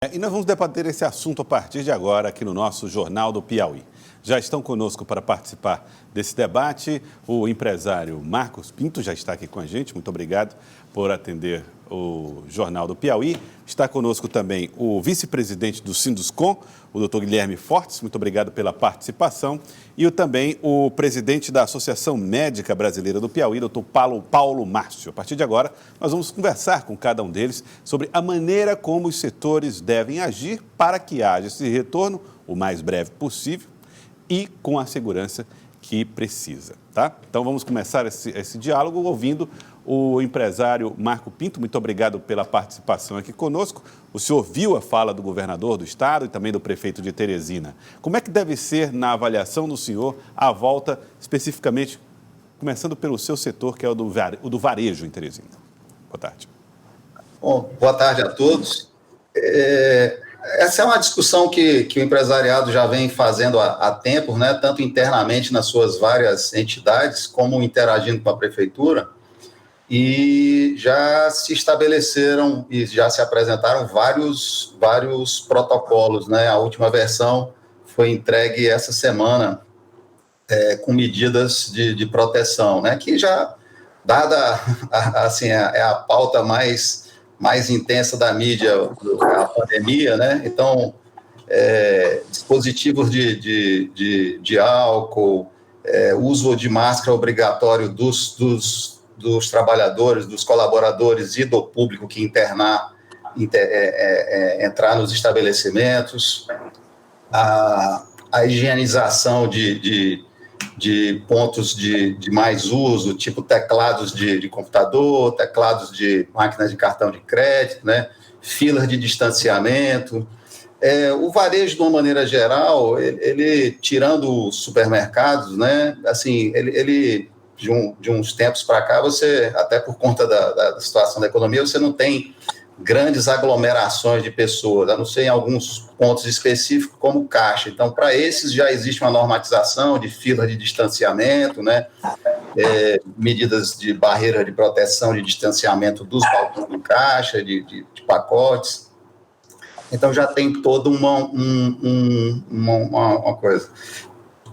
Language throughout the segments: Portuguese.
E nós vamos debater esse assunto a partir de agora aqui no nosso Jornal do Piauí. Já estão conosco para participar desse debate o empresário Marcos Pinto, já está aqui com a gente. Muito obrigado por atender o Jornal do Piauí. Está conosco também o vice-presidente do Sinduscom, o doutor Guilherme Fortes. Muito obrigado pela participação. E também o presidente da Associação Médica Brasileira do Piauí, doutor Paulo Márcio. A partir de agora, nós vamos conversar com cada um deles sobre a maneira como os setores devem agir para que haja esse retorno o mais breve possível e com a segurança que precisa, tá? Então vamos começar esse diálogo ouvindo o empresário Marco Pinto. Muito obrigado pela participação aqui conosco. O senhor viu a fala do governador do estado e também do prefeito de Teresina. Como é que deve ser, na avaliação do senhor, a volta, especificamente, começando pelo seu setor, que é o do varejo em Teresina? Boa tarde. Bom, boa tarde a todos. Essa é uma discussão que o empresariado já vem fazendo há tempos, né, tanto internamente nas suas várias entidades, como interagindo com a prefeitura, e já se estabeleceram e já se apresentaram vários protocolos, né? A última versão foi entregue essa semana com medidas de proteção, né, que já, dada assim, a pauta mais intensa da mídia, a pandemia, né? Então, dispositivos de álcool, uso de máscara obrigatório dos trabalhadores, dos colaboradores e do público que entrar nos estabelecimentos, a higienização de pontos de mais uso, tipo teclados de computador, teclados de máquinas de cartão de crédito, né? Filas de distanciamento. O varejo, de uma maneira geral, ele tirando os supermercados, né? Assim, ele de uns tempos para cá, você, até por conta da situação da economia, você não tem grandes aglomerações de pessoas, a não ser em alguns pontos específicos, como caixa. Então, para esses já existe uma normatização de fila de distanciamento, né? Medidas de barreira de proteção, de distanciamento dos balcões de caixa, de pacotes. Então, já tem toda uma coisa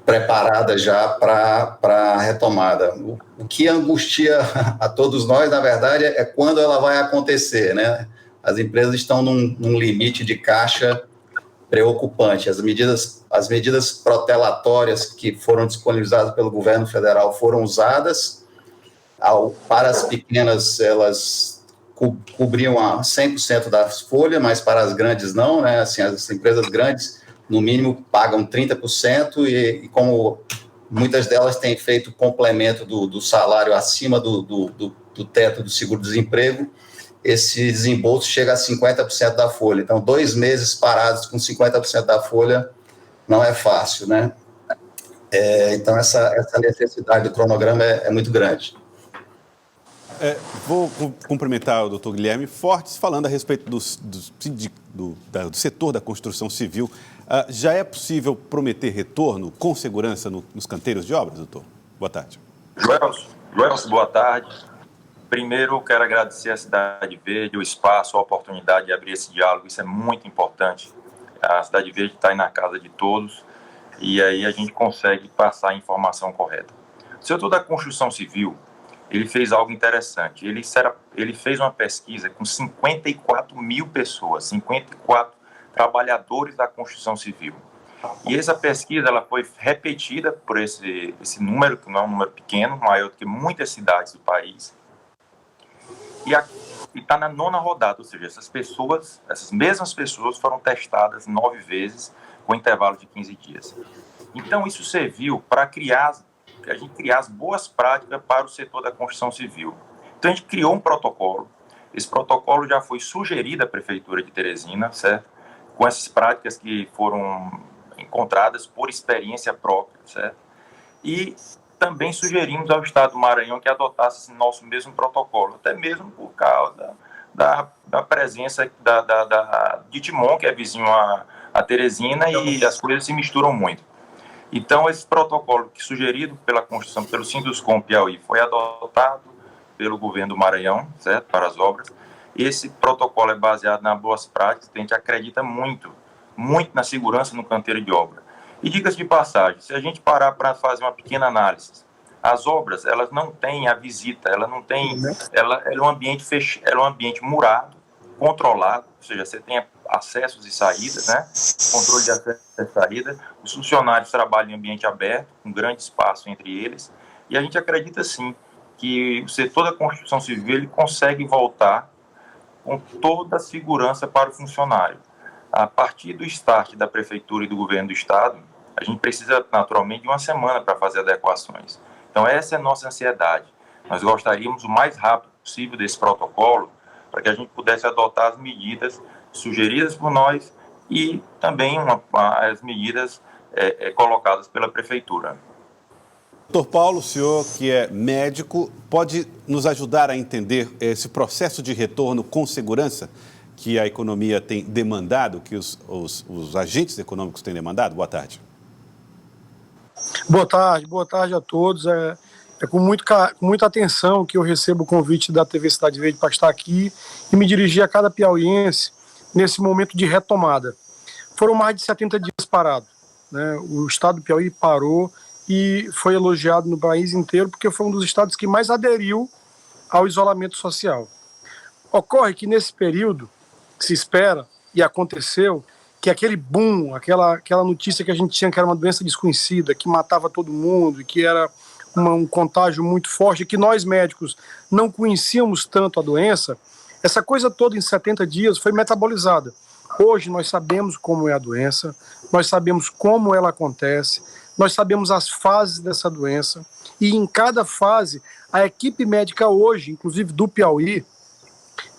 preparada já para a retomada. O que angustia a todos nós, na verdade, é quando ela vai acontecer, né? As empresas estão num limite de caixa preocupante. As medidas protelatórias que foram disponibilizadas pelo governo federal foram usadas. Para as pequenas, elas cobriam 100% da folha, mas para as grandes não, né? Assim, as empresas grandes, no mínimo, pagam 30%, e como muitas delas têm feito complemento do salário acima do teto do seguro-desemprego, esse desembolso chega a 50% da folha. Então, 2 meses parados com 50% da folha não é fácil, né? Então, essa necessidade do cronograma é muito grande. Vou cumprimentar o doutor Guilherme Fortes, falando a respeito do setor da construção civil. Já é possível prometer retorno com segurança nos canteiros de obras, doutor? Boa tarde. Joelson, boa tarde. Primeiro, quero agradecer à Cidade Verde, o espaço, a oportunidade de abrir esse diálogo. Isso é muito importante. A Cidade Verde está aí na casa de todos e aí a gente consegue passar a informação correta. O setor da construção civil, ele fez algo interessante. Ele fez uma pesquisa com 54 mil pessoas, 54 trabalhadores da construção civil. E essa pesquisa ela foi repetida por esse número, que não é um número pequeno, maior do que muitas cidades do país. E está na 9ª rodada, ou seja, essas mesmas pessoas foram testadas 9 vezes com intervalo de 15 dias. Então, isso serviu para a gente criar as boas práticas para o setor da construção civil. Então, a gente criou um protocolo. Esse protocolo já foi sugerido à Prefeitura de Teresina, certo? Com essas práticas que foram encontradas por experiência própria, certo? E também sugerimos ao Estado do Maranhão que adotasse esse nosso mesmo protocolo, até mesmo por causa da presença de Timon, que é vizinho a Teresina, e as coisas se misturam muito. Então, esse protocolo que sugerido pela construção, pelo Sinduscom Piauí, foi adotado pelo governo do Maranhão, certo, para as obras, Esse protocolo é baseado nas boas práticas, a gente acredita muito na segurança no canteiro de obra. E diga-se de passagem, se a gente parar para fazer uma pequena análise, as obras, elas não têm a visita, ela não tem, ela é um ambiente fechado, ela é um ambiente murado, controlado, ou seja, você tem acessos e saídas, né? Controle de acesso e saída. Os funcionários trabalham em ambiente aberto, com grande espaço entre eles, e a gente acredita sim que o setor da construção civil ele consegue voltar com toda a segurança para o funcionário. A partir do start da prefeitura e do governo do estado, a gente precisa naturalmente de uma semana para fazer adequações. Então essa é a nossa ansiedade. Nós gostaríamos o mais rápido possível desse protocolo para que a gente pudesse adotar as medidas sugeridas por nós e também as medidas colocadas pela prefeitura. Doutor Paulo, o senhor que é médico, pode nos ajudar a entender esse processo de retorno com segurança que a economia tem demandado, que os agentes econômicos têm demandado? Boa tarde. Boa tarde a todos. É com muita atenção que eu recebo o convite da TV Cidade Verde para estar aqui e me dirigir a cada piauiense nesse momento de retomada. Foram mais de 70 dias parados, né? O estado do Piauí parou e foi elogiado no país inteiro porque foi um dos estados que mais aderiu ao isolamento social. Ocorre que nesse período se espera, e aconteceu, que aquele boom, aquela notícia que a gente tinha que era uma doença desconhecida, que matava todo mundo, que era um contágio muito forte, que nós médicos não conhecíamos tanto a doença, essa coisa toda em 70 dias foi metabolizada. Hoje nós sabemos como é a doença, nós sabemos como ela acontece, nós sabemos as fases dessa doença, e em cada fase, a equipe médica hoje, inclusive do Piauí,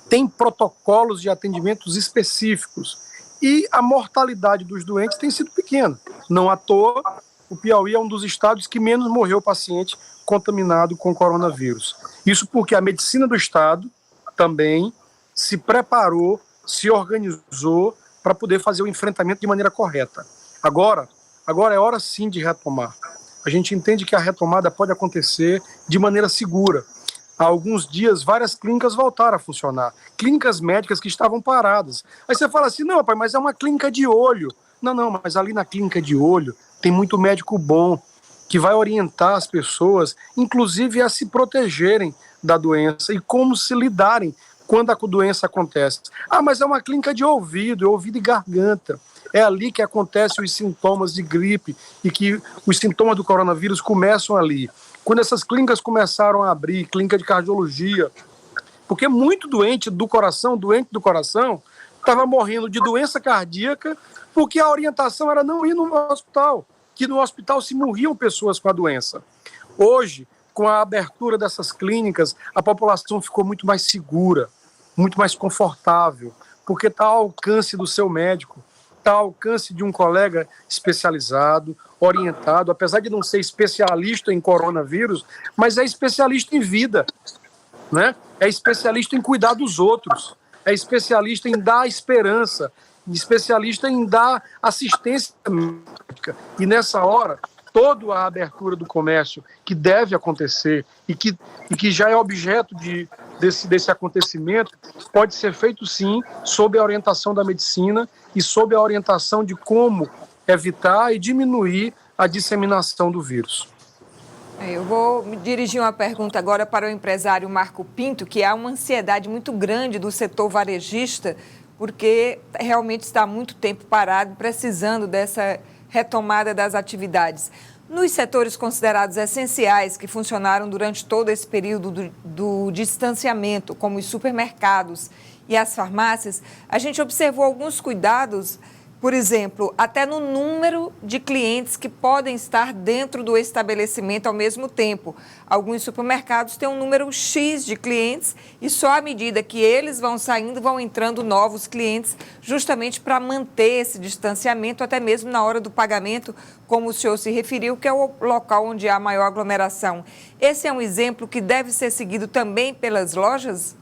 tem protocolos de atendimentos específicos, e a mortalidade dos doentes tem sido pequena. Não à toa, o Piauí é um dos estados que menos morreu paciente contaminado com coronavírus. Isso porque a medicina do estado também se preparou, se organizou para poder fazer o enfrentamento de maneira correta. Agora é hora sim de retomar. A gente entende que a retomada pode acontecer de maneira segura. Há alguns dias, várias clínicas voltaram a funcionar. Clínicas médicas que estavam paradas. Aí você fala assim, não, pai, mas é uma clínica de olho. Não, mas ali na clínica de olho tem muito médico bom que vai orientar as pessoas, inclusive a se protegerem da doença e como se lidarem quando a doença acontece. Ah, mas é uma clínica de ouvido e garganta. É ali que acontecem os sintomas de gripe e que os sintomas do coronavírus começam ali. Quando essas clínicas começaram a abrir, clínica de cardiologia, porque muito doente do coração, estava morrendo de doença cardíaca porque a orientação era não ir no hospital, que no hospital se morriam pessoas com a doença. Hoje, com a abertura dessas clínicas, a população ficou muito mais segura, muito mais confortável, porque está ao alcance do seu médico, está ao alcance de um colega especializado, orientado, apesar de não ser especialista em coronavírus, mas é especialista em vida, né? É especialista em cuidar dos outros, é especialista em dar esperança, especialista em dar assistência médica. E nessa hora, toda a abertura do comércio que deve acontecer e que já é objeto desse acontecimento, pode ser feito sim sob a orientação da medicina e sob a orientação de como evitar e diminuir a disseminação do vírus. Eu vou me dirigir uma pergunta agora para o empresário Marco Pinto, que há uma ansiedade muito grande do setor varejista, porque realmente está há muito tempo parado, precisando dessa retomada das atividades. Nos setores considerados essenciais, que funcionaram durante todo esse período do distanciamento, como os supermercados e as farmácias, a gente observou alguns cuidados, por exemplo, até no número de clientes que podem estar dentro do estabelecimento ao mesmo tempo. Alguns supermercados têm um número X de clientes e só à medida que eles vão saindo, vão entrando novos clientes, justamente para manter esse distanciamento, até mesmo na hora do pagamento, como o senhor se referiu, que é o local onde há maior aglomeração. Esse é um exemplo que deve ser seguido também pelas lojas?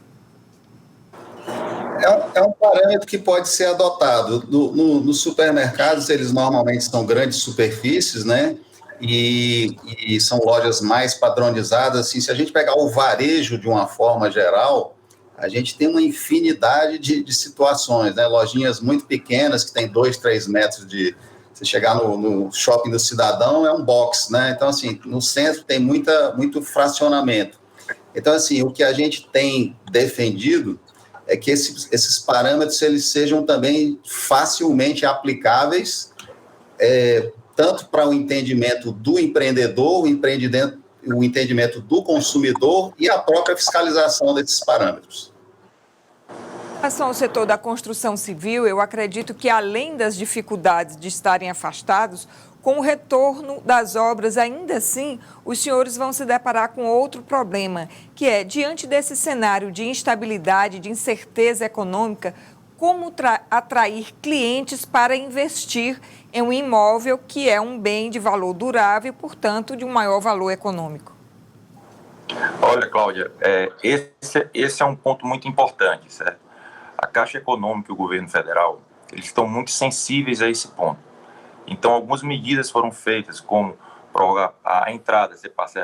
É um parâmetro que pode ser adotado. Nos supermercados, eles normalmente são grandes superfícies, né? E são lojas mais padronizadas. Assim, se a gente pegar o varejo de uma forma geral, a gente tem uma infinidade de situações, né? Lojinhas muito pequenas, que tem 2, 3 metros de... Você chegar no shopping do cidadão, é um box, né? Então, assim, no centro tem muito fracionamento. Então, assim, o que a gente tem defendido é que esses parâmetros eles sejam também facilmente aplicáveis, tanto para o entendimento do empreendedor, o entendimento do consumidor e a própria fiscalização desses parâmetros. Em relação ao setor da construção civil, eu acredito que, além das dificuldades de estarem afastados, com o retorno das obras, ainda assim, os senhores vão se deparar com outro problema, que é, diante desse cenário de instabilidade, de incerteza econômica, como atrair clientes para investir em um imóvel que é um bem de valor durável e, portanto, de um maior valor econômico? Olha, Cláudia, esse é um ponto muito importante, certo? A Caixa Econômica e o governo federal, eles estão muito sensíveis a esse ponto. Então, algumas medidas foram feitas, como a entrada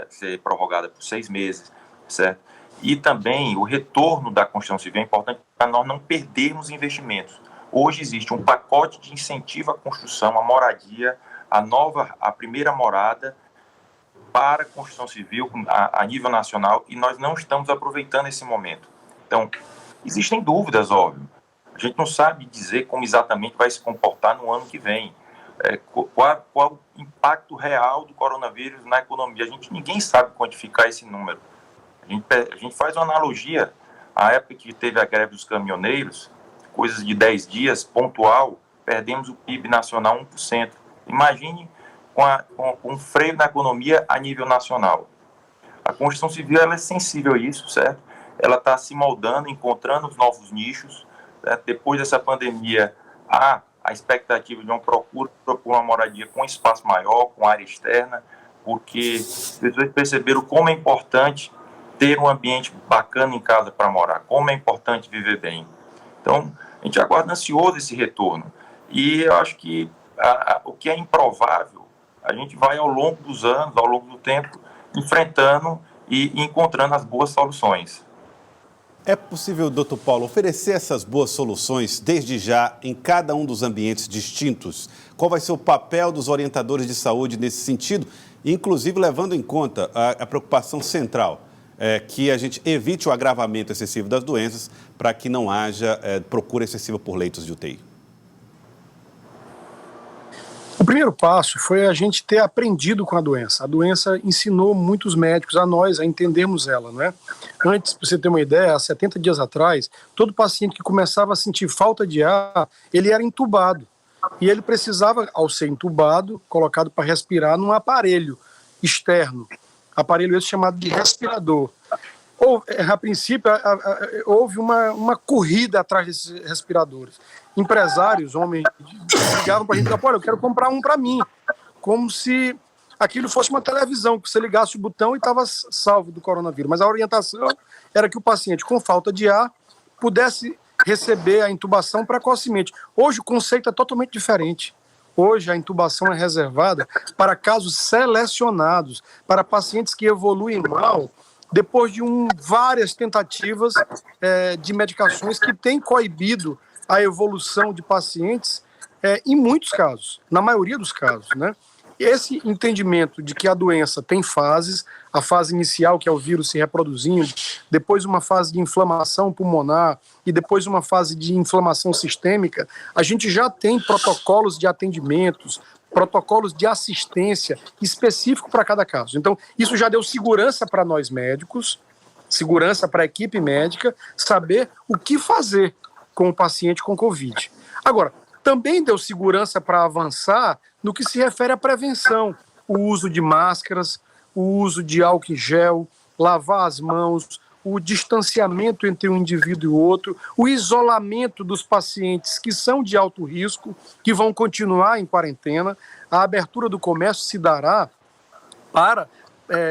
ser prorrogada por 6 meses, certo? E também o retorno da construção civil é importante para nós não perdermos investimentos. Hoje existe um pacote de incentivo à construção, à moradia, a primeira morada para a construção civil a nível nacional, e nós não estamos aproveitando esse momento. Então, existem dúvidas, óbvio. A gente não sabe dizer como exatamente vai se comportar no ano que vem. Qual o impacto real do coronavírus na economia. Ninguém sabe quantificar esse número. A gente faz uma analogia à época que teve a greve dos caminhoneiros, coisas de 10 dias, pontual, perdemos o PIB nacional 1%. Imagine com um freio na economia a nível nacional. A construção civil ela é sensível a isso, certo? Ela está se moldando, encontrando os novos nichos. Certo? Depois dessa pandemia, há a expectativa de uma procura por uma moradia com espaço maior, com área externa, porque as pessoas perceberam como é importante ter um ambiente bacana em casa para morar, como é importante viver bem. Então, a gente aguarda ansioso esse retorno. E eu acho que o que é improvável, a gente vai ao longo dos anos, ao longo do tempo, enfrentando e encontrando as boas soluções. É possível, doutor Paulo, oferecer essas boas soluções desde já em cada um dos ambientes distintos? Qual vai ser o papel dos orientadores de saúde nesse sentido? Inclusive levando em conta a preocupação central, que a gente evite o agravamento excessivo das doenças para que não haja procura excessiva por leitos de UTI. O primeiro passo foi a gente ter aprendido com a doença. A doença ensinou muitos médicos, a nós, a entendermos ela, não é? Antes, para você ter uma ideia, há 70 dias atrás, todo paciente que começava a sentir falta de ar, ele era entubado. E ele precisava, ao ser entubado, colocado para respirar num aparelho externo. Aparelho esse chamado de respirador. A princípio, houve uma corrida atrás desses respiradores. Empresários, homens, ligavam para a gente e falavam, olha, eu quero comprar um para mim. Como se aquilo fosse uma televisão, que você ligasse o botão e estava salvo do coronavírus. Mas a orientação era que o paciente com falta de ar pudesse receber a intubação precocemente. Hoje o conceito é totalmente diferente. Hoje a intubação é reservada para casos selecionados, para pacientes que evoluem mal, depois de várias tentativas de medicações que têm coibido a evolução de pacientes em muitos casos, na maioria dos casos, né? Esse entendimento de que a doença tem fases, a fase inicial, que é o vírus se reproduzindo, depois uma fase de inflamação pulmonar e depois uma fase de inflamação sistêmica, a gente já tem protocolos de atendimentos, protocolos de assistência específico para cada caso. Então, isso já deu segurança para nós médicos, segurança para a equipe médica, saber o que fazer com o paciente com Covid. Agora, também deu segurança para avançar no que se refere à prevenção, o uso de máscaras, o uso de álcool em gel, lavar as mãos, o distanciamento entre um indivíduo e o outro, o isolamento dos pacientes que são de alto risco, que vão continuar em quarentena. A abertura do comércio se dará para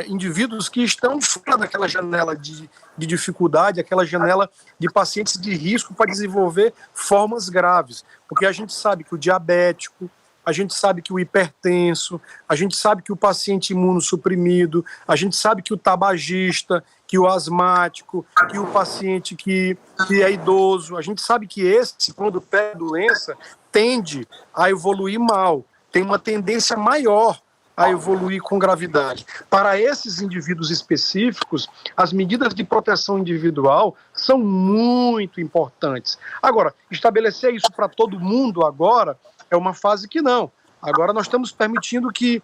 indivíduos que estão fora daquela janela de dificuldade, aquela janela de pacientes de risco para desenvolver formas graves. Porque a gente sabe que o diabético, a gente sabe que o hipertenso, a gente sabe que o paciente imunossuprimido, a gente sabe que o tabagista, que o asmático, que o paciente que é idoso, a gente sabe que esse, quando pega a doença, tende a evoluir mal, tem uma tendência maior a evoluir com gravidade. Para esses indivíduos específicos, as medidas de proteção individual são muito importantes. Agora, estabelecer isso para todo mundo agora é uma fase que não. Agora nós estamos permitindo que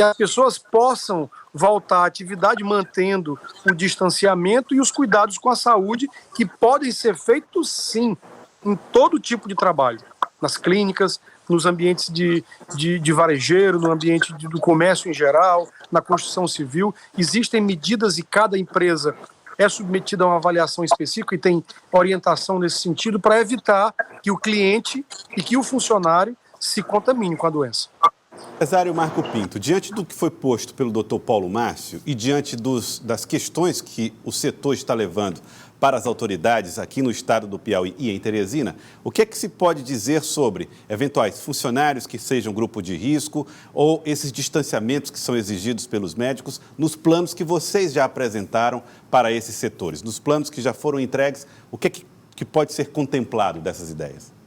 as pessoas possam voltar à atividade mantendo o distanciamento e os cuidados com a saúde que podem ser feitos, sim, em todo tipo de trabalho, nas clínicas, nos ambientes de varejeiro, no ambiente do comércio em geral, na construção civil. Existem medidas e cada empresa é submetida a uma avaliação específica e tem orientação nesse sentido para evitar que o cliente e que o funcionário se contamine com a doença. Empresário Marco Pinto, diante do que foi posto pelo Dr. Paulo Márcio e diante das questões que o setor está levando para as autoridades aqui no estado do Piauí e em Teresina, o que é que se pode dizer sobre eventuais funcionários que sejam grupo de risco ou esses distanciamentos que são exigidos pelos médicos nos planos que vocês já apresentaram para esses setores, nos planos que já foram entregues, o que é que pode ser contemplado dessas ideias?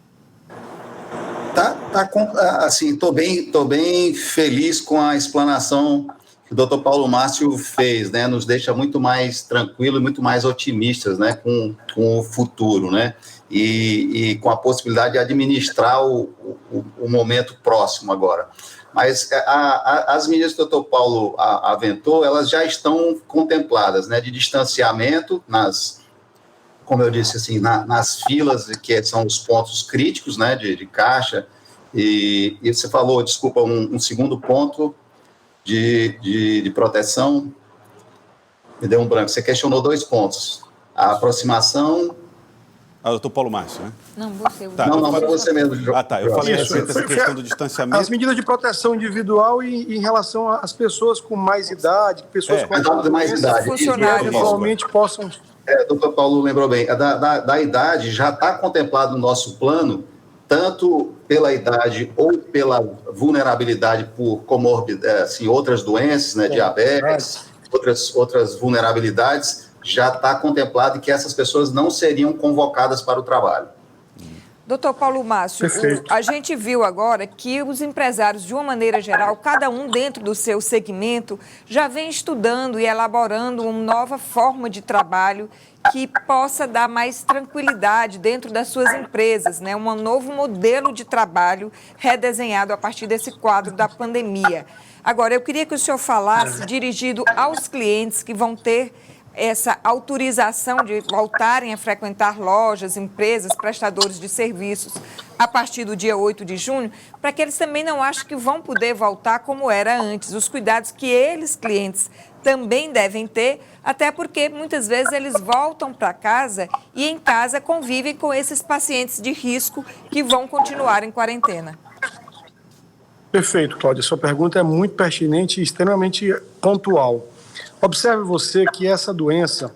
Assim, tô bem feliz com a explanação que o Dr. Paulo Márcio fez, né? Nos deixa muito mais tranquilos e muito mais otimistas, né? Com o futuro, né? E com a possibilidade de administrar o momento próximo agora. Mas as medidas que o Dr. Paulo aventou, elas já estão contempladas, né? De distanciamento como eu disse, assim, nas filas, que são os pontos críticos, né, de caixa, e você falou, desculpa, um segundo ponto de proteção, me deu um branco, você questionou 2 pontos, a aproximação... Doutor Paulo Márcio, né? Não, você. Tá, não, foi você mesmo. Eu falei essa questão do distanciamento. As medidas de proteção individual e em relação às pessoas com mais idade, pessoas com mais idade, funcionários eventualmente possam... Doutor Paulo lembrou bem, da idade já está contemplado no nosso plano, tanto pela idade ou pela vulnerabilidade por assim, outras doenças, né, diabetes, outras vulnerabilidades, já está contemplado que essas pessoas não seriam convocadas para o trabalho. Doutor Paulo Márcio, a gente viu agora que os empresários, de uma maneira geral, cada um dentro do seu segmento, já vem estudando e elaborando uma nova forma de trabalho que possa dar mais tranquilidade dentro das suas empresas, né? Um novo modelo de trabalho redesenhado a partir desse quadro da pandemia. Agora, eu queria que o senhor falasse, dirigido aos clientes que vão ter essa autorização de voltarem a frequentar lojas, empresas, prestadores de serviços a partir do dia 8 de junho, para que eles também não achem que vão poder voltar como era antes. Os cuidados que eles, clientes, também devem ter, até porque muitas vezes eles voltam para casa e em casa convivem com esses pacientes de risco que vão continuar em quarentena. Perfeito, Cláudia. Sua pergunta é muito pertinente e extremamente pontual. Observe você que essa doença,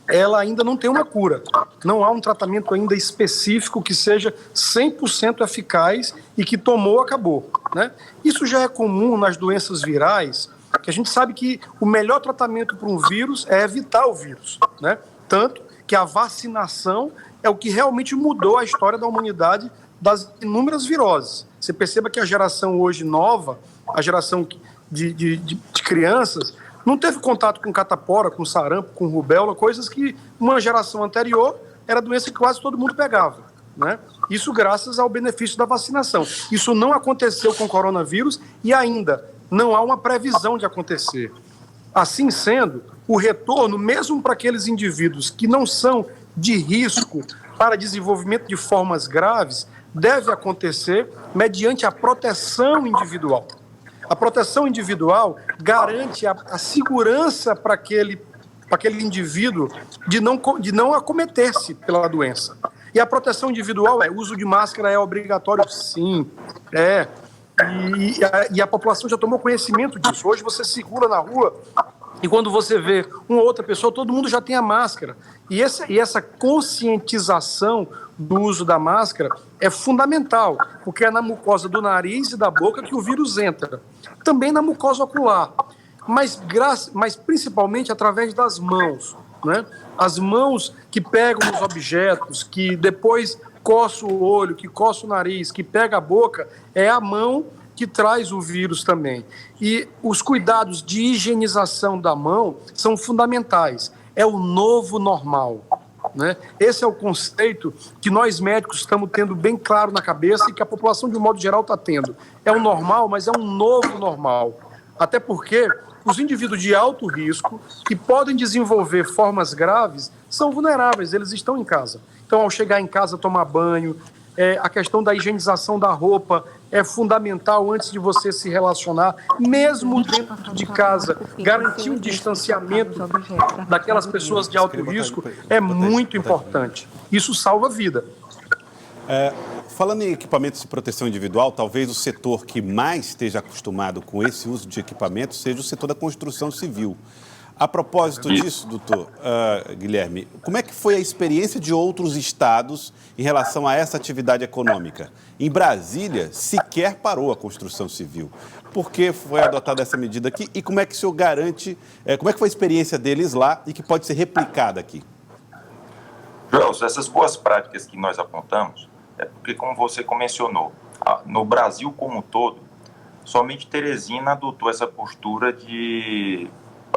ela ainda não tem uma cura. Não há um tratamento ainda específico que seja 100% eficaz e que tomou, acabou, né? Isso já é comum nas doenças virais, que a gente sabe que o melhor tratamento para um vírus é evitar o vírus, né? Tanto que a vacinação é o que realmente mudou a história da humanidade das inúmeras viroses. Você perceba que a geração hoje nova, a geração de crianças, não teve contato com catapora, com sarampo, com rubéola, coisas que uma geração anterior era doença que quase todo mundo pegava, né? Isso graças ao benefício da vacinação. Isso não aconteceu com o coronavírus e ainda não há uma previsão de acontecer. Assim sendo, o retorno, mesmo para aqueles indivíduos que não são de risco para desenvolvimento de formas graves, deve acontecer mediante a proteção individual. A proteção individual garante a segurança para aquele indivíduo de não acometer-se pela doença. E a proteção individual o uso de máscara é obrigatório, sim. E a população já tomou conhecimento disso. Hoje você circula na rua e quando você vê uma outra pessoa, todo mundo já tem a máscara. E essa conscientização do uso da máscara é fundamental, porque é na mucosa do nariz e da boca que o vírus entra. Também na mucosa ocular, mas principalmente através das mãos, né? As mãos que pegam os objetos, que depois coça o olho, que coça o nariz, que pega a boca, é a mão que traz o vírus também. E os cuidados de higienização da mão são fundamentais. É o novo normal, né? Esse é o conceito que nós médicos estamos tendo bem claro na cabeça e que a população, de um modo geral, está tendo. É o normal, mas é um novo normal. Até porque os indivíduos de alto risco, que podem desenvolver formas graves, são vulneráveis, eles estão em casa. Então, ao chegar em casa, tomar banho, a questão da higienização da roupa é fundamental antes de você se relacionar, mesmo dentro de casa. Garantir o distanciamento daquelas pessoas de alto risco é muito importante. Isso salva a vida. Falando em equipamentos de proteção individual, talvez o setor que mais esteja acostumado com esse uso de equipamentos seja o setor da construção civil. A propósito disso, doutor Guilherme, como é que foi a experiência de outros estados em relação a essa atividade econômica? Em Brasília, sequer parou a construção civil. Por que foi adotada essa medida aqui e como é que o senhor garante, como é que foi a experiência deles lá e que pode ser replicada aqui? Joelson, essas boas práticas que nós apontamos, é porque, como você mencionou, no Brasil como um todo, somente Teresina adotou essa postura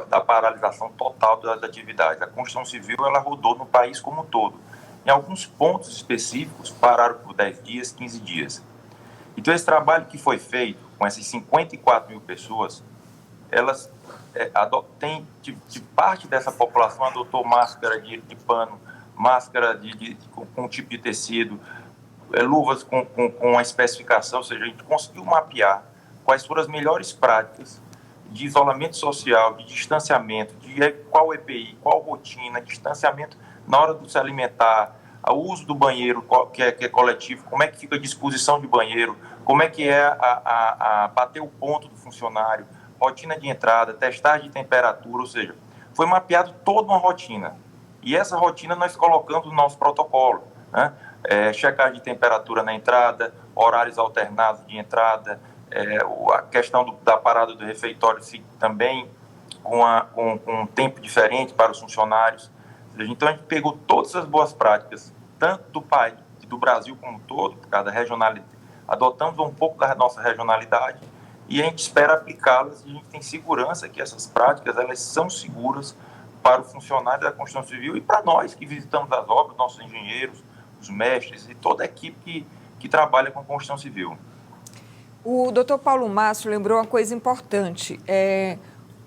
da paralisação total das atividades. A construção civil ela rodou no país como um todo. Em alguns pontos específicos, pararam por 10 dias, 15 dias. Então, esse trabalho que foi feito com essas 54 mil pessoas, elas de parte dessa população adotou máscara de pano, máscara com tipo de tecido, luvas com a especificação, ou seja, a gente conseguiu mapear quais foram as melhores práticas de isolamento social, de distanciamento, de qual EPI, qual rotina, distanciamento na hora de se alimentar, o uso do banheiro que é coletivo, como é que fica a disposição de banheiro, como é que é a bater o ponto do funcionário, rotina de entrada, testagem de temperatura, ou seja, foi mapeado toda uma rotina. E essa rotina nós colocamos no nosso protocolo, né? Checagem de temperatura na entrada, horários alternados de entrada, a questão da parada do refeitório também com um tempo diferente para os funcionários. Então, a gente pegou todas as boas práticas, tanto do país, do Brasil como um todo, por causa da regionalidade, adotamos um pouco da nossa regionalidade e a gente espera aplicá-las e a gente tem segurança que essas práticas elas são seguras para o funcionário da construção civil e para nós que visitamos as obras, nossos engenheiros, os mestres e toda a equipe que trabalha com construção civil. O doutor Paulo Mastro lembrou uma coisa importante.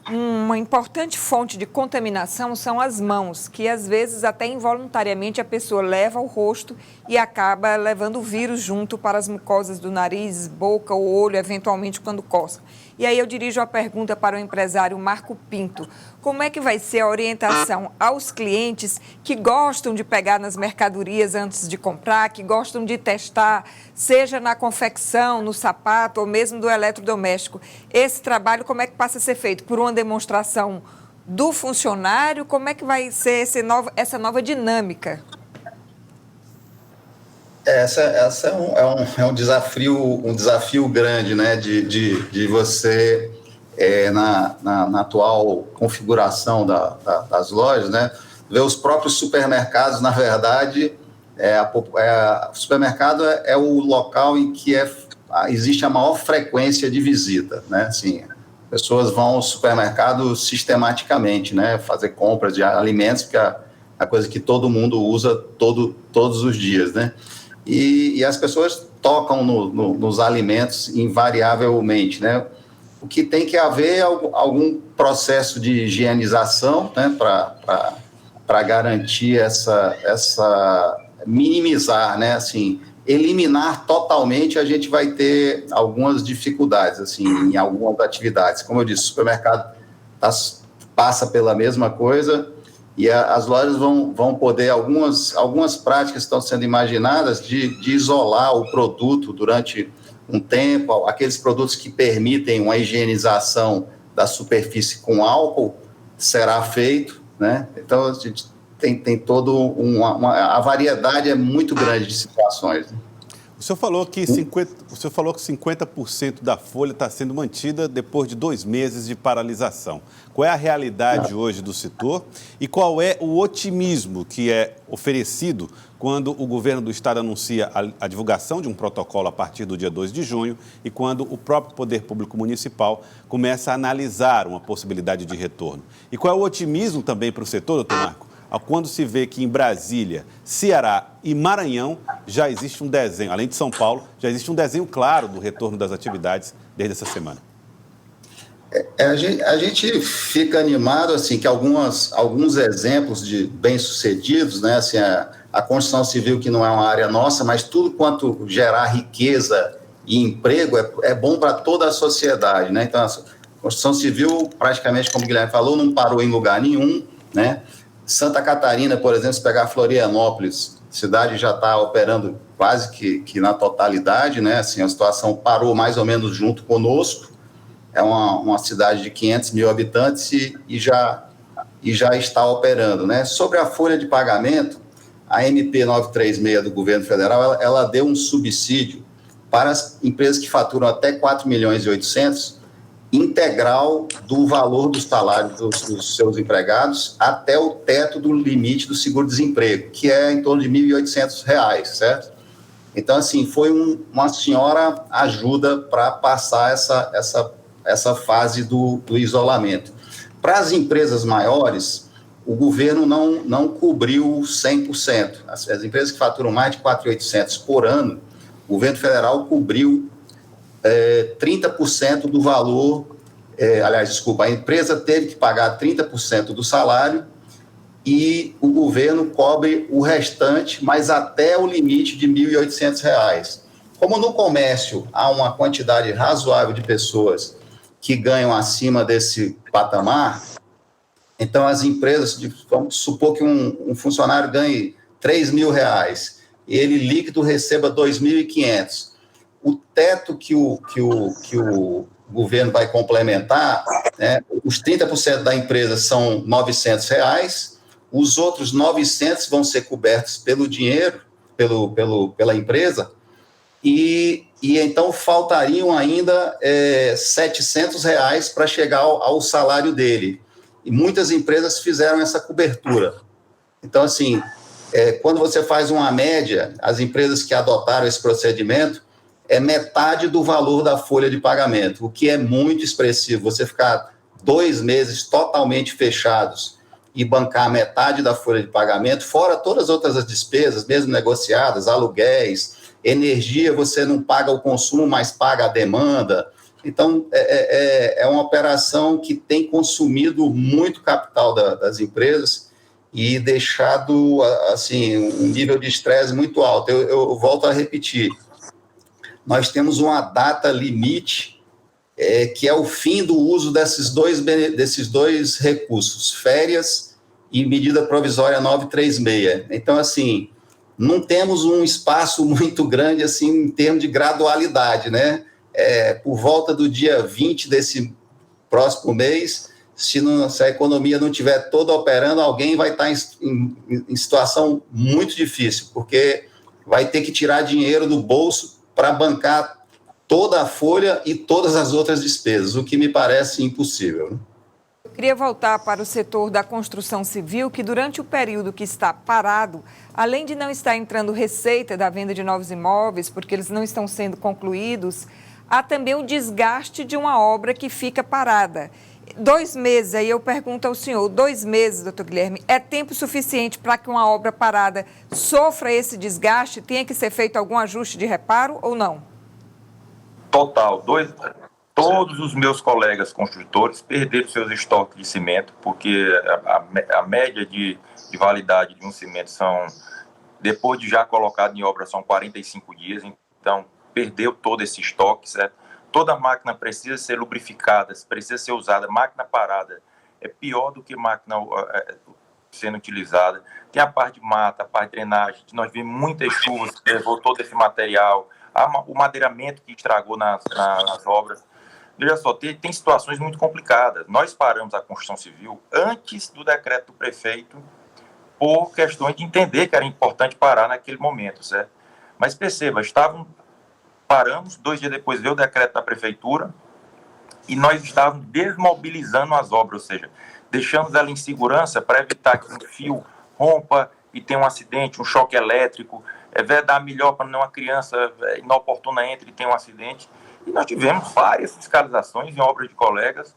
Uma importante fonte de contaminação são as mãos, que às vezes até involuntariamente a pessoa leva ao rosto e acaba levando o vírus junto para as mucosas do nariz, boca ou olho, eventualmente quando coça. E aí eu dirijo a pergunta para o empresário Marco Pinto. Como é que vai ser a orientação aos clientes que gostam de pegar nas mercadorias antes de comprar, que gostam de testar, seja na confecção, no sapato ou mesmo do eletrodoméstico? Esse trabalho, como é que passa a ser feito? Por uma demonstração do funcionário? Como é que vai ser essa nova dinâmica? Essa é um desafio grande, né, de você, na atual configuração das lojas, né, ver os próprios supermercados, na verdade, o supermercado é o local em que existe a maior frequência de visita, né, assim, pessoas vão ao supermercado sistematicamente, né, fazer compras de alimentos, que é a coisa que todo mundo usa todos os dias, né. E as pessoas tocam nos alimentos invariavelmente, né? O que tem que haver é algum processo de higienização, né? Para garantir minimizar, né? Assim, eliminar totalmente, a gente vai ter algumas dificuldades, assim, em algumas atividades. Como eu disse, o supermercado passa pela mesma coisa. E as lojas vão poder, algumas práticas estão sendo imaginadas de isolar o produto durante um tempo, aqueles produtos que permitem uma higienização da superfície com álcool, será feito, né? Então, a gente tem todo a variedade é muito grande de situações. O senhor falou que 50% da folha está sendo mantida depois de 2 meses de paralisação. Qual é a realidade hoje do setor e qual é o otimismo que é oferecido quando o governo do estado anuncia a divulgação de um protocolo a partir do dia 2 de junho e quando o próprio Poder Público Municipal começa a analisar uma possibilidade de retorno? E qual é o otimismo também para o setor, doutor Marco? Quando se vê que em Brasília, Ceará e Maranhão já existe um desenho, além de São Paulo, já existe um desenho claro do retorno das atividades desde essa semana. A gente fica animado, assim, que alguns exemplos de bem-sucedidos, né, assim, a construção civil, que não é uma área nossa, mas tudo quanto gerar riqueza e emprego é bom para toda a sociedade, né? Então, a construção civil, praticamente, como o Guilherme falou, não parou em lugar nenhum, né? Santa Catarina, por exemplo, se pegar Florianópolis, a cidade já está operando quase que na totalidade, né? Assim, a situação parou mais ou menos junto conosco. É uma cidade de 500 mil habitantes e já está operando, né? Sobre a folha de pagamento, a MP 936 do governo federal, ela deu um subsídio para as empresas que faturam até 4 milhões e 800, integral do valor do salário dos seus empregados até o teto do limite do seguro-desemprego, que é em torno de R$ 1.800, certo? Então, assim, foi uma senhora ajuda para passar essa fase do isolamento. Para as empresas maiores, o governo não cobriu 100%. As empresas que faturam mais de 4.800 por ano, o governo federal cobriu 30% do valor, a empresa teve que pagar 30% do salário e o governo cobre o restante, mas até o limite de R$ 1.800. Como no comércio há uma quantidade razoável de pessoas que ganham acima desse patamar, então as empresas, vamos supor que um funcionário ganhe R$ 3.000 e ele líquido receba R$ 2.500. O teto que o governo vai complementar, né, os 30% da empresa são R$ 900, os outros 900 vão ser cobertos pelo dinheiro, pela empresa, e então faltariam ainda R$ 700 para chegar ao salário dele. E muitas empresas fizeram essa cobertura. Então, assim, quando você faz uma média, as empresas que adotaram esse procedimento, é metade do valor da folha de pagamento, o que é muito expressivo. Você ficar 2 meses totalmente fechados e bancar metade da folha de pagamento, fora todas as outras despesas, mesmo negociadas, aluguéis, energia, você não paga o consumo, mas paga a demanda. Então, é uma operação que tem consumido muito capital das empresas e deixado, assim, um nível de estresse muito alto. Eu volto a repetir, nós temos uma data limite, que é o fim do uso desses dois recursos, férias e medida provisória 936. Então, assim, não temos um espaço muito grande, assim, em termos de gradualidade, né? Por volta do dia 20 desse próximo mês, se a economia não estiver toda operando, alguém vai estar em situação muito difícil, porque vai ter que tirar dinheiro do bolso para bancar toda a folha e todas as outras despesas, o que me parece impossível. Eu queria voltar para o setor da construção civil, que durante o período que está parado, além de não estar entrando receita da venda de novos imóveis, porque eles não estão sendo concluídos, há também o desgaste de uma obra que fica parada. 2 meses, aí eu pergunto ao senhor, 2 meses, doutor Guilherme, é tempo suficiente para que uma obra parada sofra esse desgaste? Tenha que ser feito algum ajuste de reparo ou não? Total. Todos os meus colegas construtores perderam seus estoques de cimento, porque a média de validade de um cimento são, depois de já colocado em obra, são 45 dias, então perdeu todo esse estoque, certo? Toda máquina precisa ser lubrificada, precisa ser usada. Máquina parada é pior do que máquina sendo utilizada. Tem a parte de mata, a parte de drenagem. Nós vimos muitas chuvas que levou todo esse material. O madeiramento que estragou nas obras. Veja só, tem situações muito complicadas. Nós paramos a construção civil antes do decreto do prefeito, por questões de entender que era importante parar naquele momento, certo? Mas perceba, paramos, 2 dias depois veio o decreto da prefeitura e nós estávamos desmobilizando as obras, ou seja, deixamos ela em segurança para evitar que um fio rompa e tenha um acidente, um choque elétrico, dar melhor para não uma criança inoportuna entre e tenha um acidente. E nós tivemos várias fiscalizações em obras de colegas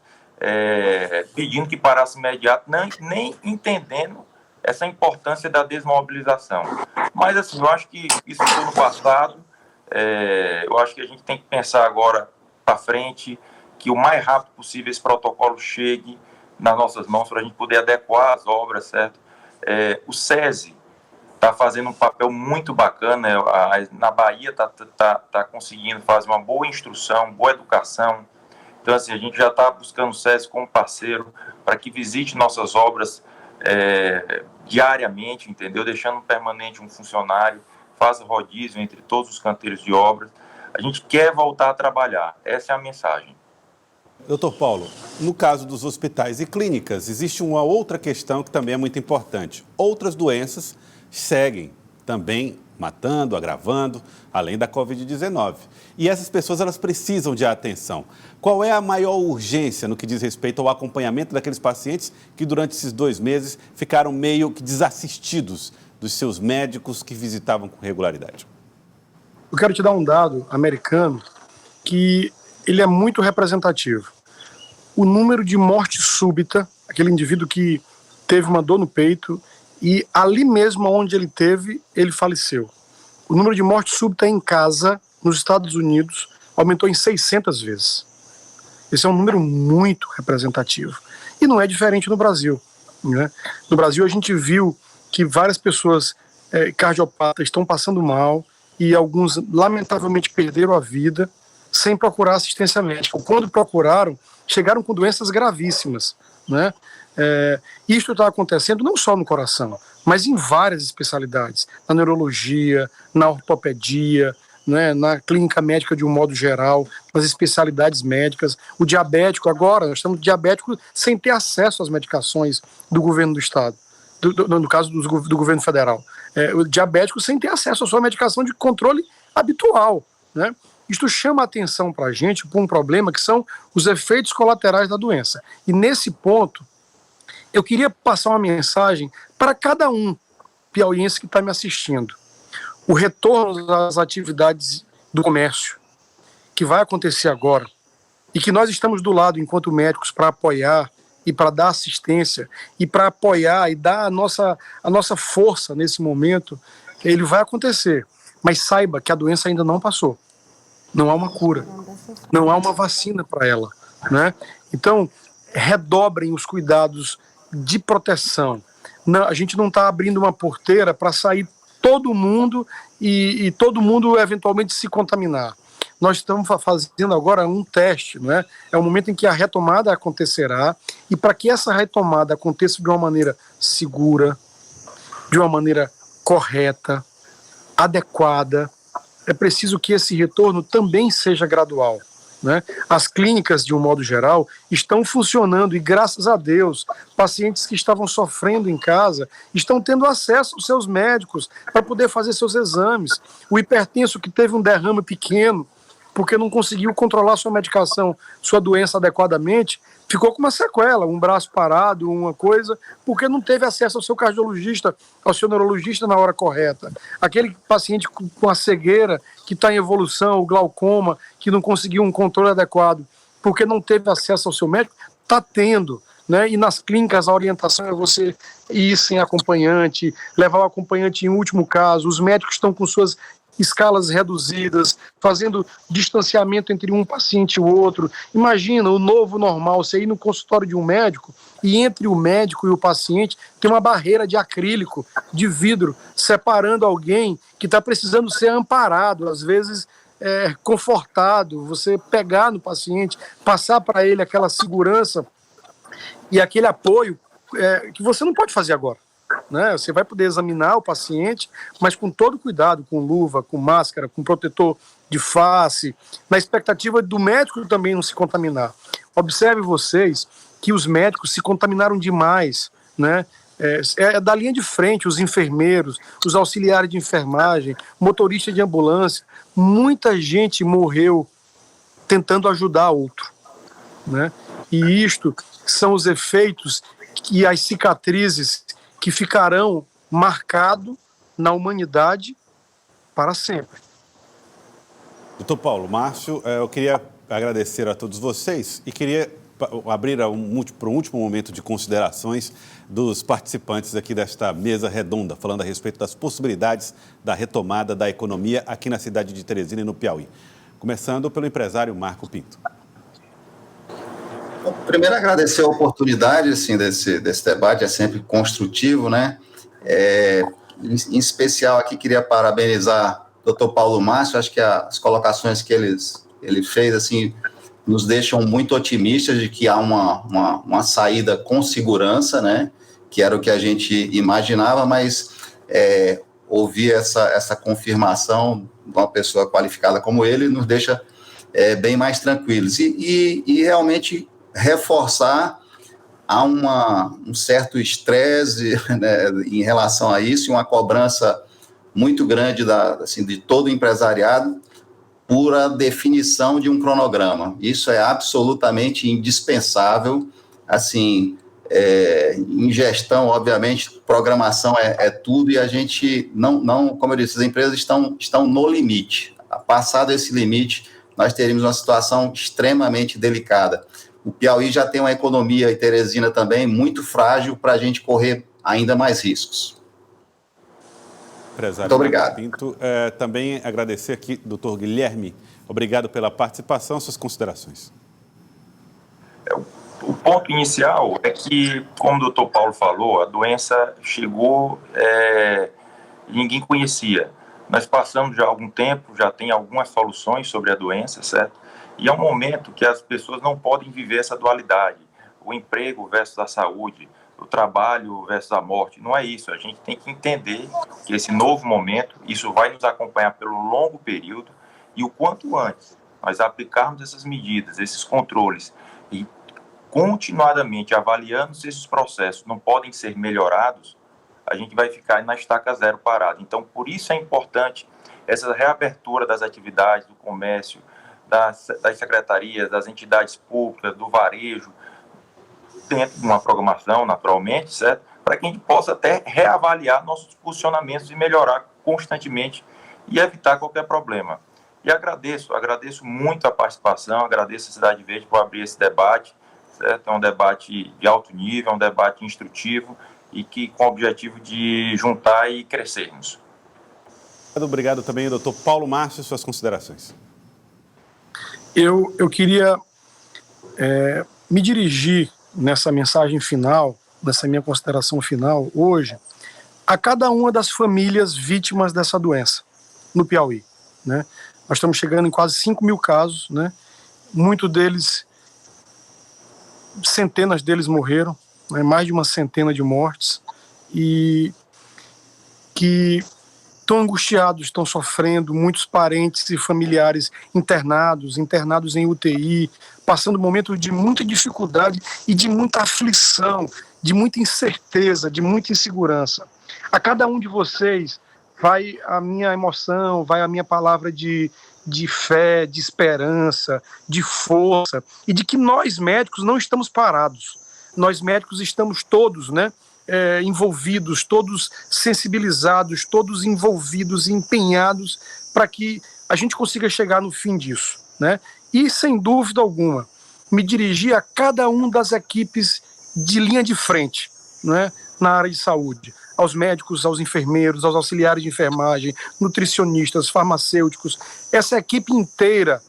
pedindo que parasse imediato, nem entendendo essa importância da desmobilização. Mas, assim, eu acho que isso foi no passado. Eu acho que a gente tem que pensar agora para frente, que o mais rápido possível esse protocolo chegue nas nossas mãos para a gente poder adequar as obras, certo? O SESI está fazendo um papel muito bacana, na Bahia está conseguindo fazer uma boa instrução, boa educação. Então, assim, a gente já está buscando o SESI como parceiro para que visite nossas obras diariamente, entendeu? Deixando permanente um funcionário, faça rodízio entre todos os canteiros de obras. A gente quer voltar a trabalhar, essa é a mensagem. Doutor Paulo, no caso dos hospitais e clínicas, existe uma outra questão que também é muito importante. Outras doenças seguem também matando, agravando, além da Covid-19. E essas pessoas, elas precisam de atenção. Qual é a maior urgência no que diz respeito ao acompanhamento daqueles pacientes que durante esses 2 meses ficaram meio que desassistidos dos seus médicos que visitavam com regularidade? Eu quero te dar um dado americano que ele é muito representativo. O número de morte súbita, aquele indivíduo que teve uma dor no peito e ali mesmo onde ele teve, ele faleceu. O número de morte súbita em casa, nos Estados Unidos, aumentou em 600 vezes. Esse é um número muito representativo. E não é diferente no Brasil, né? No Brasil a gente viu que várias pessoas cardiopatas estão passando mal e alguns lamentavelmente perderam a vida sem procurar assistência médica. Quando procuraram, chegaram com doenças gravíssimas, né? Isto está acontecendo não só no coração, mas em várias especialidades, na neurologia, na ortopedia, né, na clínica médica de um modo geral, nas especialidades médicas. O diabético agora, nós estamos diabéticos sem ter acesso às medicações do governo do estado, no caso do governo federal. O diabético sem ter acesso à sua medicação de controle habitual, né? Isto chama a atenção para a gente por um problema que são os efeitos colaterais da doença. E nesse ponto, eu queria passar uma mensagem para cada um piauiense que está me assistindo. O retorno das atividades do comércio, que vai acontecer agora, e que nós estamos do lado, enquanto médicos, para apoiar e para dar assistência, e para apoiar e dar a nossa força nesse momento, ele vai acontecer. Mas saiba que a doença ainda não passou. Não há uma cura, não há uma vacina para ela, né? Então, redobrem os cuidados de proteção. Não, a gente não está abrindo uma porteira para sair todo mundo e todo mundo eventualmente se contaminar. Nós estamos fazendo agora um teste, né? É o momento em que a retomada acontecerá, e para que essa retomada aconteça de uma maneira segura, de uma maneira correta, adequada, é preciso que esse retorno também seja gradual, né? As clínicas, de um modo geral, estão funcionando e, graças a Deus, pacientes que estavam sofrendo em casa estão tendo acesso aos seus médicos para poder fazer seus exames. O hipertenso que teve um derrame pequeno, porque não conseguiu controlar sua medicação, sua doença adequadamente, ficou com uma sequela, um braço parado, uma coisa, porque não teve acesso ao seu cardiologista, ao seu neurologista na hora correta. Aquele paciente com a cegueira, que está em evolução, o glaucoma, que não conseguiu um controle adequado, porque não teve acesso ao seu médico, está tendo, né? E nas clínicas a orientação é você ir sem acompanhante, levar o acompanhante em último caso. Os médicos estão com suas escalas reduzidas, fazendo distanciamento entre um paciente e o outro. Imagina o novo normal, você ir no consultório de um médico e entre o médico e o paciente tem uma barreira de acrílico, de vidro, separando alguém que está precisando ser amparado, às vezes confortado, você pegar no paciente, passar para ele aquela segurança e aquele apoio que você não pode fazer agora, né? Você vai poder examinar o paciente, mas com todo cuidado, com luva, com máscara, com protetor de face, na expectativa do médico também não se contaminar. Observe vocês que os médicos se contaminaram demais, né? da linha de frente, os enfermeiros, os auxiliares de enfermagem, motorista de ambulância. Muita gente morreu tentando ajudar outro, né? E isto são os efeitos e as cicatrizes que ficarão marcados na humanidade para sempre. Doutor Paulo, Márcio, eu queria agradecer a todos vocês e queria abrir para um último momento de considerações dos participantes aqui desta mesa redonda, falando a respeito das possibilidades da retomada da economia aqui na cidade de Teresina e no Piauí. Começando pelo empresário Marco Pinto. Bom, primeiro, agradecer a oportunidade assim, desse debate, é sempre construtivo, né? Em especial aqui, queria parabenizar o doutor Paulo Márcio, acho que as colocações que ele fez, assim, nos deixam muito otimistas de que há uma saída com segurança, né? Que era o que a gente imaginava, mas ouvir essa confirmação de uma pessoa qualificada como ele nos deixa bem mais tranquilos. E realmente reforçar há um certo estresse, né, em relação a isso, e uma cobrança muito grande de todo o empresariado por a definição de um cronograma. Isso é absolutamente indispensável. Assim, em gestão, obviamente, programação é tudo, e a gente não, como eu disse, as empresas estão no limite. Passado esse limite, nós teríamos uma situação extremamente delicada. O Piauí já tem uma economia, e Teresina também, muito frágil para a gente correr ainda mais riscos. Empresário muito obrigado. Pinto, também agradecer aqui, doutor Guilherme, obrigado pela participação, suas considerações. O ponto inicial é que, como o doutor Paulo falou, a doença chegou e ninguém conhecia. Nós passamos já há algum tempo, já tem algumas soluções sobre a doença, certo? E é um momento que as pessoas não podem viver essa dualidade, o emprego versus a saúde, o trabalho versus a morte. Não é isso, a gente tem que entender que esse novo momento, isso vai nos acompanhar pelo longo período, e o quanto antes nós aplicarmos essas medidas, esses controles, e continuadamente avaliando se esses processos não podem ser melhorados, a gente vai ficar na estaca zero parado. Então, por isso é importante essa reabertura das atividades, do comércio, das secretarias, das entidades públicas, do varejo, dentro de uma programação, naturalmente, certo? Para que a gente possa até reavaliar nossos posicionamentos e melhorar constantemente e evitar qualquer problema. E agradeço muito a participação, agradeço a Cidade Verde por abrir esse debate, certo? É um debate de alto nível, é um debate instrutivo e que com o objetivo de juntar e crescermos. Obrigado também, doutor Paulo Márcio, suas considerações. Eu queria me dirigir nessa mensagem final, nessa minha consideração final hoje, a cada uma das famílias vítimas dessa doença no Piauí, né? Nós estamos chegando em quase 5 mil casos, né? Muitos deles, centenas deles morreram, né? Mais de uma centena de mortes, e que estão angustiados, estão sofrendo, muitos parentes e familiares internados em UTI, passando um momento de muita dificuldade e de muita aflição, de muita incerteza, de muita insegurança. A cada um de vocês vai a minha emoção, vai a minha palavra de fé, de esperança, de força, e de que nós médicos não estamos parados. Nós médicos estamos todos, né? Envolvidos, todos sensibilizados, todos envolvidos e empenhados para que a gente consiga chegar no fim disso, né? E, sem dúvida alguma, me dirigir a cada uma das equipes de linha de frente, né, na área de saúde, aos médicos, aos enfermeiros, aos auxiliares de enfermagem, nutricionistas, farmacêuticos, essa equipe inteira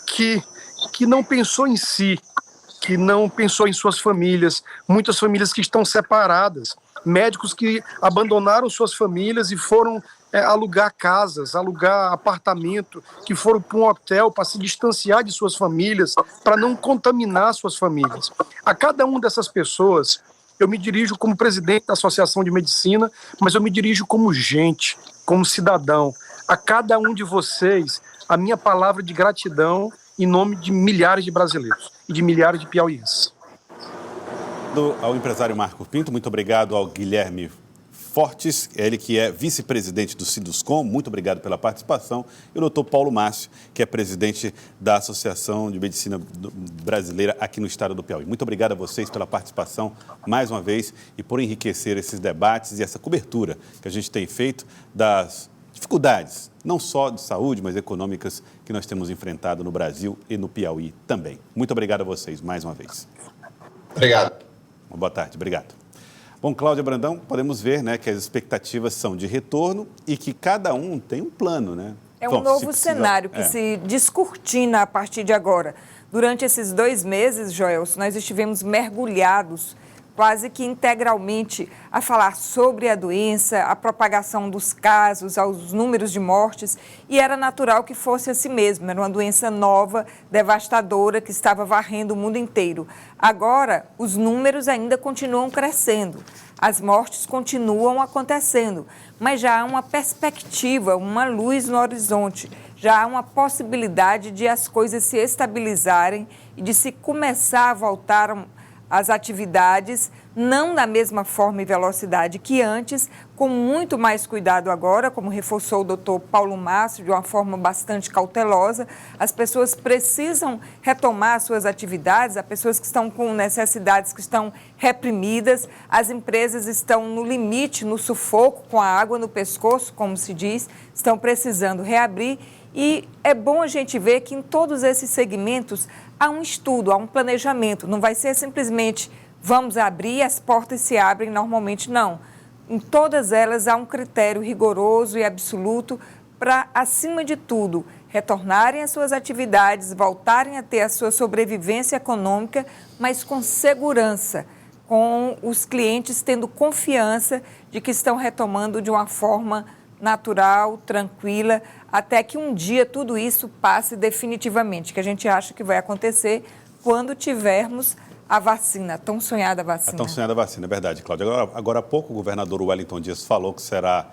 que não pensou em si, que não pensou em suas famílias, muitas famílias que estão separadas, médicos que abandonaram suas famílias e foram alugar casas, alugar apartamento, que foram para um hotel para se distanciar de suas famílias, para não contaminar suas famílias. A cada uma dessas pessoas, eu me dirijo como presidente da Associação de Medicina, mas eu me dirijo como gente, como cidadão. A cada um de vocês, a minha palavra de gratidão em nome de milhares de brasileiros e de milhares de piauienses. obrigado ao empresário Marco Pinto, muito obrigado ao Guilherme Fortes, ele que é vice-presidente do Sinduscom, muito obrigado pela participação, e o doutor Paulo Márcio, que é presidente da Associação de Medicina Brasileira aqui no estado do Piauí. Muito obrigado a vocês pela participação mais uma vez e por enriquecer esses debates e essa cobertura que a gente tem feito das dificuldades, não só de saúde, mas econômicas que nós temos enfrentado no Brasil e no Piauí também. Muito obrigado a vocês mais uma vez. Obrigado. Uma boa tarde, obrigado. Bom, Cláudia Brandão, podemos ver, né, que as expectativas são de retorno e que cada um tem um plano, né? É um novo cenário que se descortina a partir de agora. Durante esses 2 meses, Joelson, nós estivemos mergulhados quase que integralmente a falar sobre a doença, a propagação dos casos, aos números de mortes, e era natural que fosse assim mesmo. Era uma doença nova, devastadora, que estava varrendo o mundo inteiro. Agora, os números ainda continuam crescendo, as mortes continuam acontecendo, mas já há uma perspectiva, uma luz no horizonte, já há uma possibilidade de as coisas se estabilizarem e de se começar a voltar as atividades, não da mesma forma e velocidade que antes, com muito mais cuidado agora, como reforçou o doutor Paulo Márcio, de uma forma bastante cautelosa. As pessoas precisam retomar suas atividades, há pessoas que estão com necessidades que estão reprimidas, as empresas estão no limite, no sufoco, com a água no pescoço, como se diz, estão precisando reabrir. E é bom a gente ver que em todos esses segmentos há um estudo, há um planejamento. Não vai ser simplesmente vamos abrir e as portas se abrem normalmente, não. Em todas elas há um critério rigoroso e absoluto para, acima de tudo, retornarem às suas atividades, voltarem a ter a sua sobrevivência econômica, mas com segurança, com os clientes tendo confiança de que estão retomando de uma forma natural, tranquila, até que um dia tudo isso passe definitivamente, que a gente acha que vai acontecer quando tivermos a vacina, a tão sonhada vacina. A tão sonhada vacina, é verdade, Cláudia. Agora há pouco o governador Wellington Dias falou que será,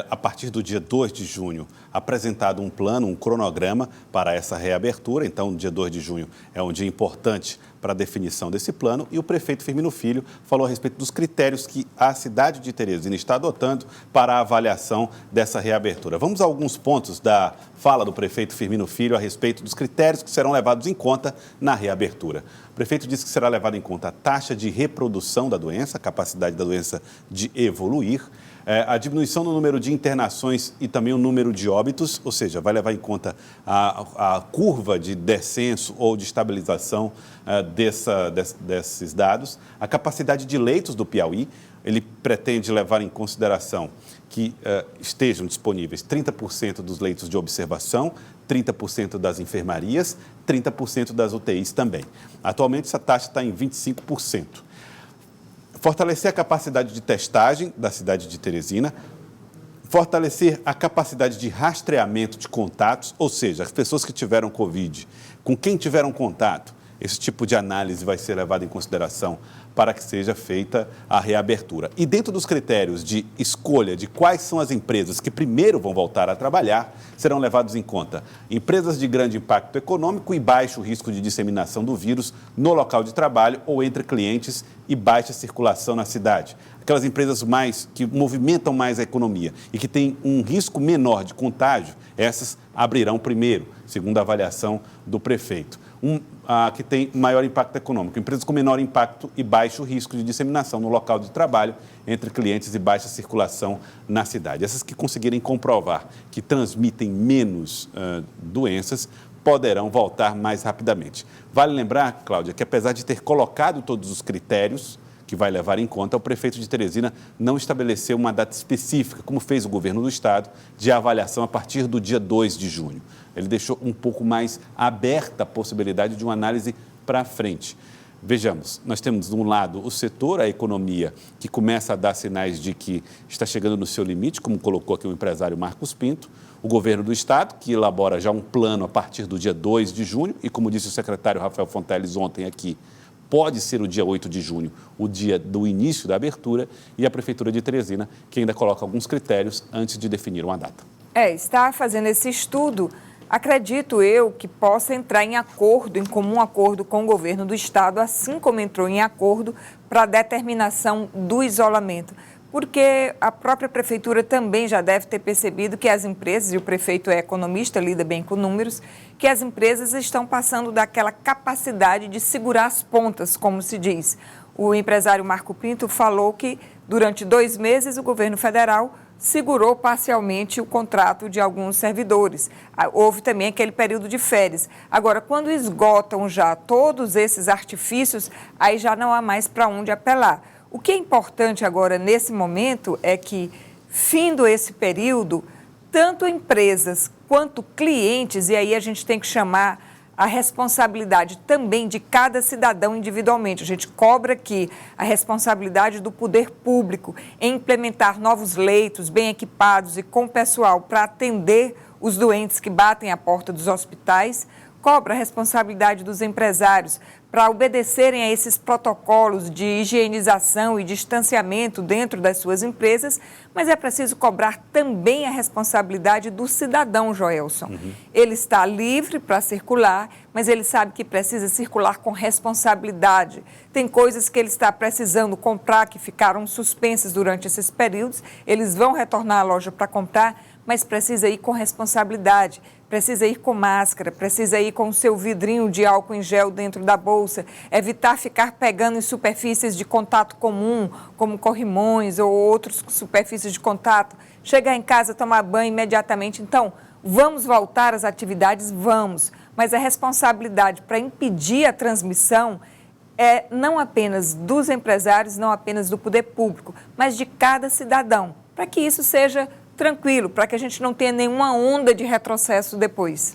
a partir do dia 2 de junho, apresentado um plano, um cronograma para essa reabertura. Então, dia 2 de junho é um dia importante para a definição desse plano, e o prefeito Firmino Filho falou a respeito dos critérios que a cidade de Teresina está adotando para a avaliação dessa reabertura. Vamos a alguns pontos da fala do prefeito Firmino Filho a respeito dos critérios que serão levados em conta na reabertura. O prefeito disse que será levado em conta a taxa de reprodução da doença, a capacidade da doença de evoluir, a diminuição no número de internações e também o número de óbitos, ou seja, vai levar em conta a curva de descenso ou de estabilização desses dados, a capacidade de leitos do Piauí. Ele pretende levar em consideração que estejam disponíveis 30% dos leitos de observação, 30% das enfermarias, 30% das UTIs também. Atualmente, essa taxa está em 25%. Fortalecer a capacidade de testagem da cidade de Teresina, fortalecer a capacidade de rastreamento de contatos, ou seja, as pessoas que tiveram Covid, com quem tiveram contato, esse tipo de análise vai ser levado em consideração para que seja feita a reabertura. E dentro dos critérios de escolha de quais são as empresas que primeiro vão voltar a trabalhar, serão levados em conta empresas de grande impacto econômico e baixo risco de disseminação do vírus no local de trabalho ou entre clientes e baixa circulação na cidade. Aquelas empresas que movimentam mais a economia e que têm um risco menor de contágio, essas abrirão primeiro, segundo a avaliação do prefeito. Que tem maior impacto econômico, empresas com menor impacto e baixo risco de disseminação no local de trabalho entre clientes e baixa circulação na cidade. Essas que conseguirem comprovar que transmitem menos doenças poderão voltar mais rapidamente. Vale lembrar, Cláudia, que apesar de ter colocado todos os critérios que vai levar em conta, o prefeito de Teresina não estabeleceu uma data específica, como fez o governo do estado, de avaliação a partir do dia 2 de junho. Ele deixou um pouco mais aberta a possibilidade de uma análise para frente. Vejamos, nós temos, de um lado, o setor, a economia, que começa a dar sinais de que está chegando no seu limite, como colocou aqui o empresário Marcos Pinto, o governo do estado, que elabora já um plano a partir do dia 2 de junho, e como disse o secretário Rafael Fonteles ontem aqui, pode ser o dia 8 de junho, o dia do início da abertura, e a Prefeitura de Teresina, que ainda coloca alguns critérios antes de definir uma data. Está fazendo esse estudo acredito eu que possa entrar em acordo, em comum acordo com o governo do estado, assim como entrou em acordo para a determinação do isolamento. Porque a própria prefeitura também já deve ter percebido que as empresas, e o prefeito é economista, lida bem com números, que as empresas estão passando daquela capacidade de segurar as pontas, como se diz. O empresário Marco Pinto falou que durante 2 meses o governo federal segurou parcialmente o contrato de alguns servidores. Houve também aquele período de férias. Agora, quando esgotam já todos esses artifícios, aí já não há mais para onde apelar. O que é importante agora, nesse momento, é que, findo esse período, tanto empresas quanto clientes, e aí a gente tem que chamar a responsabilidade também de cada cidadão individualmente. A gente cobra aqui a responsabilidade do poder público em implementar novos leitos bem equipados e com pessoal para atender os doentes que batem à porta dos hospitais. Cobra a responsabilidade dos empresários para obedecerem a esses protocolos de higienização e distanciamento dentro das suas empresas, mas é preciso cobrar também a responsabilidade do cidadão, Joelson. Ele está livre para circular, mas ele sabe que precisa circular com responsabilidade. Tem coisas que ele está precisando comprar que ficaram suspensas durante esses períodos, eles vão retornar à loja para comprar, mas precisa ir com responsabilidade, precisa ir com máscara, precisa ir com o seu vidrinho de álcool em gel dentro da bolsa, evitar ficar pegando em superfícies de contato comum, como corrimões ou outras superfícies de contato, chegar em casa, tomar banho imediatamente. Então, vamos voltar às atividades? Vamos, mas a responsabilidade para impedir a transmissão é não apenas dos empresários, não apenas do poder público, mas de cada cidadão, para que isso seja tranquilo, para que a gente não tenha nenhuma onda de retrocesso depois.